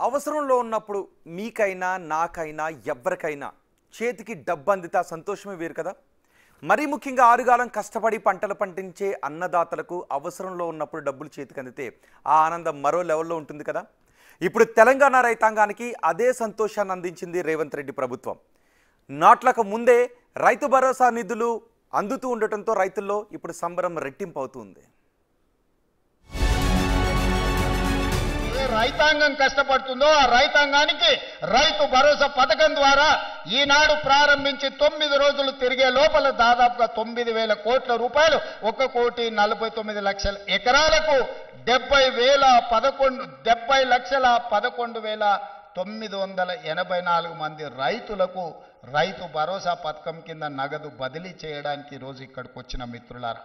అవసరంలో ఉన్నప్పుడు మీకైనా నాకైనా ఎవ్వరికైనా చేతికి డబ్బు అందితే ఆ సంతోషమే వేరు కదా. మరీ ముఖ్యంగా ఆరుగాలం కష్టపడి పంటలు పండించే అన్నదాతలకు అవసరంలో ఉన్నప్పుడు డబ్బులు చేతికి అందితే ఆ ఆనందం మరో లెవెల్లో ఉంటుంది కదా. ఇప్పుడు తెలంగాణ రైతాంగానికి అదే సంతోషాన్ని అందించింది రేవంత్ రెడ్డి ప్రభుత్వం. నాట్లకు ముందే రైతు భరోసా నిధులు అందుతూ ఉండటంతో రైతుల్లో ఇప్పుడు సంబరం రెట్టింపు అవుతుంది. రైతాంగం కష్టపడుతుందో ఆ రైతాంగానికి రైతు భరోసా పథకం ద్వారా ఈనాడు ప్రారంభించి 9 రోజులు తిరిగే లోపల దాదాపుగా 9,000 కోట్ల రూపాయలు 1,49,00,000 ఎకరాలకు 70,11,984 మంది రైతులకు రైతు భరోసా పథకం కింద నగదు బదిలీ చేయడానికి ఈరోజు ఇక్కడికి వచ్చిన మిత్రులారా,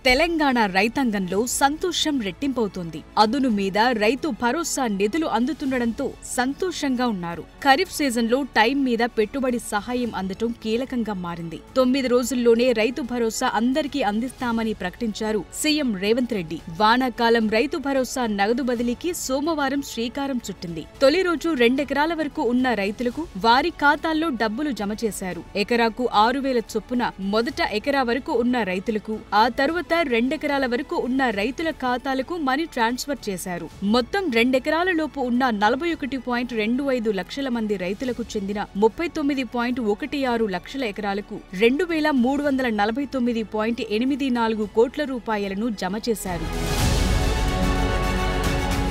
తెలంగాణ రైతాంగంలో సంతోషం రెట్టింపవుతోంది. అదును మీద రైతు భరోసా నిధులు అందుతుండటంతో సంతోషంగా ఉన్నారు. ఖరీఫ్ సీజన్లో టైం మీద పెట్టుబడి సహాయం అందటం కీలకంగా మారింది. 9 రోజుల్లోనే రైతు భరోసా అందరికీ అందిస్తామని ప్రకటించారు సీఎం రేవంత్ రెడ్డి. వానాకాలం రైతు భరోసా నగదు బదిలీకి సోమవారం శ్రీకారం చుట్టింది. తొలి రోజు 2 ఎకరాల వరకు ఉన్న రైతులకు వారి ఖాతాల్లో డబ్బులు జమ చేశారు. ఎకరాకు 6,000 చొప్పున మొదట ఎకరా వరకు ఉన్న రైతులకు, ఆ తరువాత 2 ఎకరాల వరకు ఉన్న రైతుల ఖాతాలకు మనీ ట్రాన్స్ఫర్ చేశారు. మొత్తం 2 ఎకరాల లోపు ఉన్న 41.25 లక్షల మంది రైతులకు చెందిన 39.16 లక్షల ఎకరాలకు 2,349.84 కోట్ల రూపాయలను జమ చేశారు.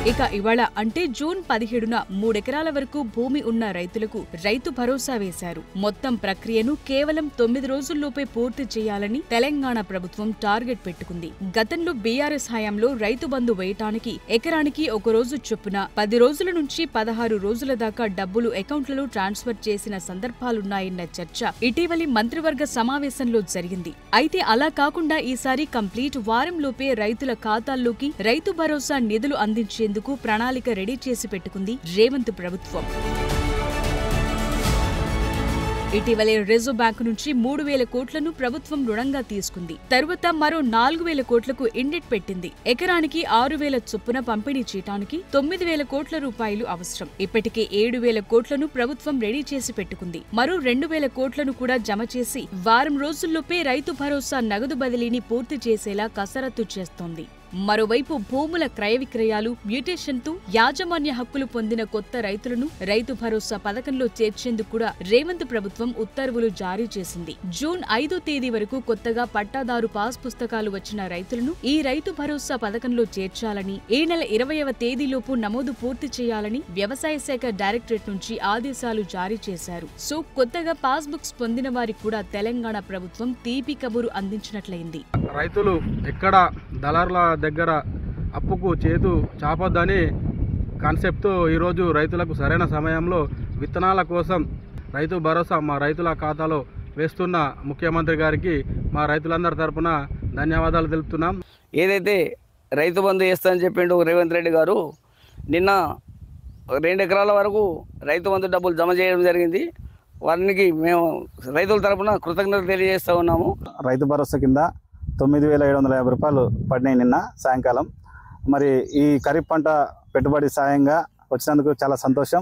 ఇక ఇవాళ అంటే జూన్ 17న 3 ఎకరాల వరకు భూమి ఉన్న రైతులకు రైతు భరోసా వేశారు. మొత్తం ప్రక్రియను కేవలం 9 రోజుల్లోపే పూర్తి చేయాలని తెలంగాణ ప్రభుత్వం టార్గెట్ పెట్టుకుంది. గతంలో బీఆర్ఎస్ హయాంలో రైతు బంధు వేయటానికి ఎకరానికి 1 రోజు చొప్పున 10 రోజుల నుంచి 16 రోజుల దాకా డబ్బులు అకౌంట్లలో ట్రాన్స్ఫర్ చేసిన సందర్భాలున్నాయన్న చర్చ ఇటీవలి మంత్రివర్గ సమావేశంలో జరిగింది. అయితే అలా కాకుండా ఈసారి కంప్లీట్ వారంలోపే రైతుల ఖాతాల్లోకి రైతు భరోసా నిధులు అందించేందుకు ప్రణాళిక రెడీ చేసి పెట్టుకుంది రేవంత్ ప్రభుత్వం. ఇటీవలే రిజర్వ్ బ్యాంకు నుంచి 3,000 కోట్లను ప్రభుత్వం రుణంగా తీసుకుంది. తరువాత మరో 4,000 కోట్లకు ఇండెట్ పెట్టింది. ఎకరానికి 6,000 చొప్పున పంపిణీ చేయడానికి 9,000 కోట్ల రూపాయలు అవసరం. ఇప్పటికే 7,000 కోట్లను ప్రభుత్వం రెడీ చేసి పెట్టుకుంది. మరో 2,000 కోట్లను కూడా జమ చేసి వారం రోజుల్లోపే రైతు భరోసా నగదు బదిలీని పూర్తి చేసేలా కసరత్తు చేస్తోంది. మరోవైపు భూముల క్రయ విక్రయాలు, మ్యూటేషన్తో యాజమాన్య హక్కులు పొందిన కొత్త రైతులను రైతు భరోసా పథకంలో చేర్చేందుకు కూడా రేవంత్ ప్రభుత్వం ఉత్తర్వులు జారీ చేసింది. జూన్ 5వ తేదీ వరకు కొత్తగా పట్టాదారు పాస్ పుస్తకాలు వచ్చిన రైతులను ఈ రైతు భరోసా పథకంలో చేర్చాలని, ఈ నెల 20వ తేదీలోపు నమోదు పూర్తి చేయాలని వ్యవసాయ శాఖ డైరెక్టరేట్ నుంచి ఆదేశాలు జారీ చేశారు. సో కొత్తగా పాస్ బుక్స్ పొందిన వారికి కూడా తెలంగాణ ప్రభుత్వం తీపి కబురు అందించినట్లయింది. రైతులు ఎక్కడ దళారుల దగ్గర అప్పుకు చేతు చాపొద్దని కాన్సెప్ట్తో ఈరోజు రైతులకు సరైన సమయంలో విత్తనాల కోసం రైతు భరోసా మా రైతుల ఖాతాలో వేస్తున్న ముఖ్యమంత్రి గారికి మా రైతులందరి తరపున ధన్యవాదాలు తెలుపుతున్నాం. ఏదైతే రైతు బంధు చేస్తానని చెప్పిండు రేవంత్ రెడ్డి గారు, నిన్న 2 ఎకరాల వరకు రైతు బంధు డబ్బులు జమ చేయడం జరిగింది. వారికి మేము రైతుల తరపున కృతజ్ఞతలు తెలియజేస్తూ ఉన్నాము. రైతు భరోసా కింద 9,750 రూపాయలు పడినాయి నిన్న సాయంకాలం. మరి ఈ ఖరీఫ్ పంట పెట్టుబడి సాయంగా వచ్చినందుకు చాలా సంతోషం.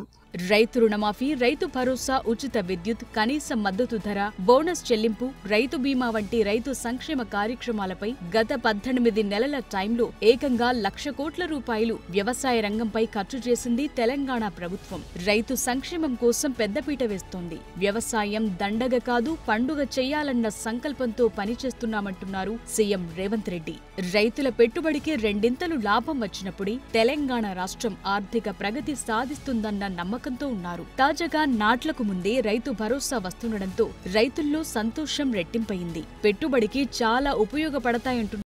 రైతు రుణమాఫీ, రైతు భరోసా, ఉచిత విద్యుత్, కనీస మద్దతు ధర, బోనస్ చెల్లింపు, రైతు బీమా వంటి రైతు సంక్షేమ కార్యక్రమాలపై గత 18 నెలల టైంలో ఏకంగా 1,00,000 కోట్ల రూపాయలు వ్యవసాయ రంగంపై ఖర్చు చేసింది తెలంగాణ ప్రభుత్వం. రైతు సంక్షేమం కోసం పెద్దపీట వేస్తోంది. వ్యవసాయం దండగ కాదు, పండుగ చేయాలన్న సంకల్పంతో పనిచేస్తున్నామంటున్నారు సీఎం రేవంత్ రెడ్డి. రైతుల పెట్టుబడికి రెండింతలు లాభం వచ్చినప్పుడే తెలంగాణ రాష్ట్రం ఆర్థిక ప్రగతి సాధిస్తుందన్న నమ్మకంతో ఉన్నారు. తాజాగా నాట్లకు ముందే రైతు భరోసా వస్తుండటంతో రైతుల్లో సంతోషం రెట్టింపయింది. పెట్టుబడికి చాలా ఉపయోగపడతాయంటున్నారు.